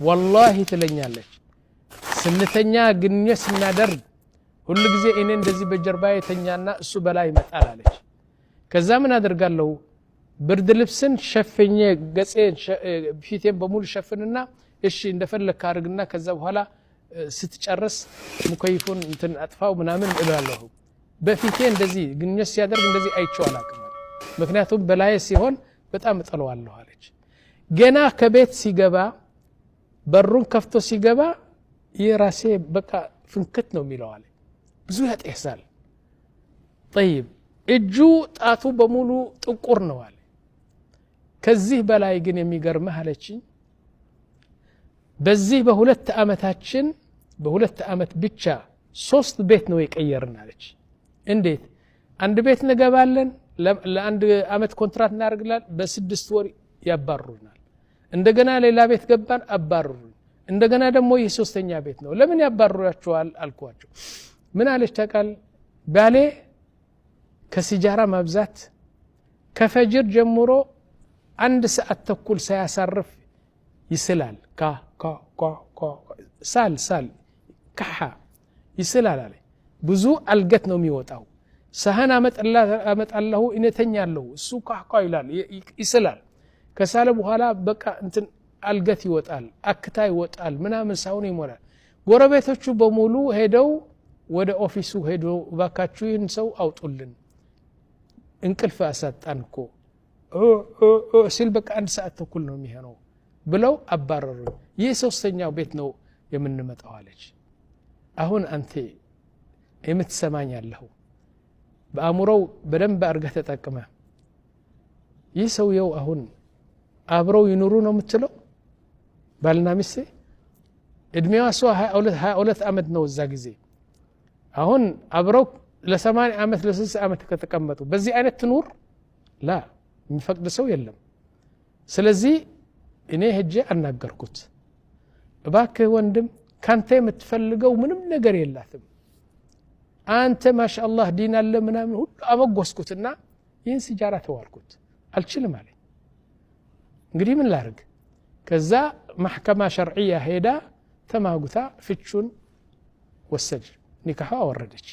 والله ትለኛለች ስንተኛ ግንኙነት ስናደርግ ሁሉ ጊዜ እኔ እንደዚህ በጀርባዬ ተኛና እሱ በላይ ይመጣል አለች ከዛ ምን አደርጋለሁ ብርድ ልብስን ሸፍኜ ገጼን ፊቴን በሙሉ ሸፍንና እሺ እንደፈለክ አድርግና ከዛ በኋላ ስትጨርስ ሙከይፉን እንትን አጥፋው ምናምን እላለሁ በፊቴ እንደዚህ ግንኙነት ሲያደርግ እንደዚህ አይቼው አላውቅም ምክንያቱም በላይ ሲሆን በጣም እጠለዋለሁ አለች ገና ከቤት ሲገባ በሩን ከፍቶ ሲገባ የራሴ በቃ ፍንክት ነው የሚለው አለ ብዙ ያጤሳል طيب እጁ ጣቱ በሙሉ ጥቁር ነው አለ ከዚህ በላይ ግን የሚገርምህ አለችኝ በዚህ በሁለት አመታችን በሁለት አመት ብቻ 3 ቤት ነው የቀየርን አለች እንዴት አንድ ቤት እንገባለን ለአንድ አመት ኮንትራት እናደርግላል በ6 ወር ያባሩናል እንደገና ሌላ ቤት ገባን አባሩን እንደገና ደግሞ የሶስተኛ ቤት ነው ለምን ያባሩያቸዋል አልኳቸው ምን አለች ታቃል ባሌ ከሲጃራ ማብዛት ከፈጅር ጀምሮ 1 ሰዓት ተኩል ሳያሳርፍ ይስላል ካ ካ ካ ሳል ከሐ ይስላል አለ ብዙ አልገት ነው የሚወጣው ሰሃን አመጣለሁ እነተኛለሁ እሱ ካካ ይላል ይስላል ከሳለ በኋላ በቃ እንትን አልገት ይወጣል አክታ ይወጣል ምናምን ሳውን ይሞላል ጎረቤቶቹ በሙሉ ሄደው ወደ ኦፊሱ ሄደው ባካቹ ይህን ሰው አውጡልን እንቅልፍ አሳጣንኮ ሲል በቃ 1 ሰዓት ተኩል ነው የሚሆነው ብለው አባረሩ ይህ ሶስተኛው ቤት ነው የምንመጣው አለች አሁን አንተ የምትሰማኝ ያለው በአእምሮው በደንብ አርገህ ተጠቅመ ይህ ሰውየው አሁን አብረው ይኑሩ ነው የምትለው ባልና ሚስት እድሜዋ 22 አመት ነው እዛ ጊዜ አሁን አብረው ለ80 አመት ለ60 አመት ከተቀመጡ በዚህ አይነት ትኑር ላ የሚፈቅድ ሰው የለም ስለዚህ እኔ ሄጄ አናገርኩት እባክህ ወንድም ካንተ የምትፈልገው ምንም ነገር የላትም አንተ ማሻአላህ ዲን አለ ምናምን ሁሉ አመጎስኩትና ይህን ሲጃራ ተዋልኩት አልችልም አለኝ እንግዲህ ምን ላርግ ከዛ محكمة شرعية هيدا تماغتا فتشون والسجن نكاحها وردش